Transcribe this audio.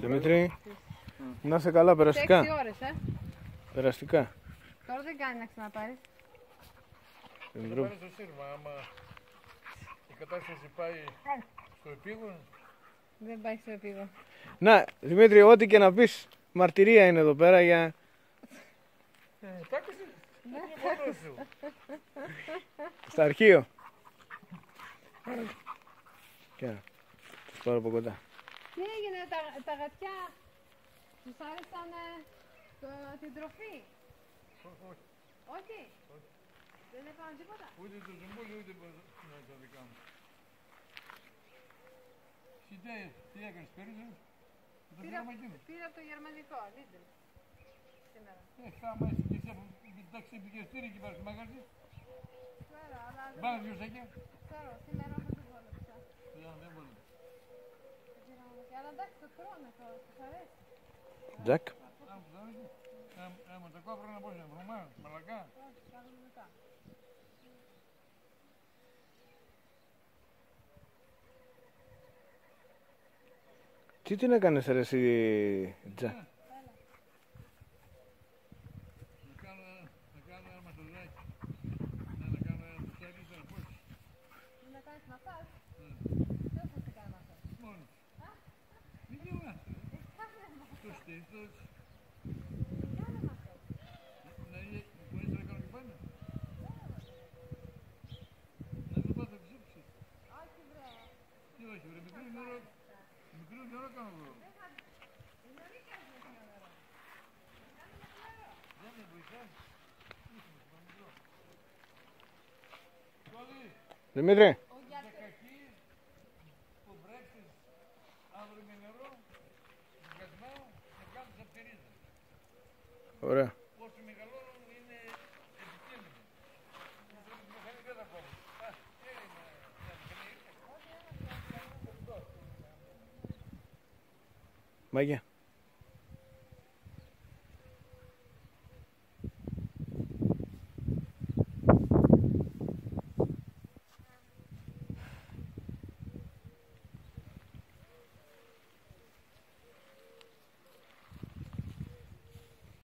Δημήτρη, να είσαι καλά, περαστικά. 6 ώρες, Περαστικά. Τώρα δεν κάνει να ξαναπάρεις. Θα πάρει στο σύρμα, άμα η κατάσταση πάει στο επίγον. Δεν πάει στο επίγον. Να, Δημήτρη, ό,τι και να πεις, μαρτυρία είναι εδώ πέρα για... Τα άκουσες, είναι μόνος σου. Στα αρχείο. Και να, τους πάρω από κοντά. Τι έγινε, τα γατιά τους άρεσαν την τροφή? Όχι. Δεν έπανε τίποτα. Ούτε το ζουμπούλι, ούτε τα δικά μου. Τι έκανες, πέρυσι? Πήρα από το γερμανικό, Lidl. Σήμερα. Άμα είσαι και εσύ από εντάξει επικοινωνία και πάρεις μαγαζί. Ξέρω, αλλά δεν Μπάνε δυο σακιά. ξέρω, σήμερα όμως δεν βόλεψα. Δεν μπορεί. Αλλά εντάξει, το τρώνε τώρα, τους αρέσει. Τζακ. Άμα τα κόβρανε πώς είναι, βρωμά, μαλακά. Όχι, κάνουμε μετά. Τι την έκανες ρε εσύ, Τζακ? Να κάνω ένα μασαζάκι. Να κάνω ένα μασαζάκι, ήθελα πώς. Να κάνεις μασάζ. Ποιος θα σε κάνει μασάζ? Μόνος. Μην γελάτε. Το στήθος. Κάνε μασάζ. Μπορείς να κάνω και πάνω. Να μην πάθω ξύψεις. Όχι βρε. Τι όχι βρε, μικρό νερό κάνω βρω. Δεν με βοηθάει. Δημήτρη. Κακή που βρέξεις αύριο με νερό, γκασμάω, να κάνεις από τη ρίζα. Ωραία. Όσο μεγαλώνουν είναι επικίνδυνο. Τη μηχανή δεν θα κόβουν. Τι είναι μια μηχανή? Μάγια.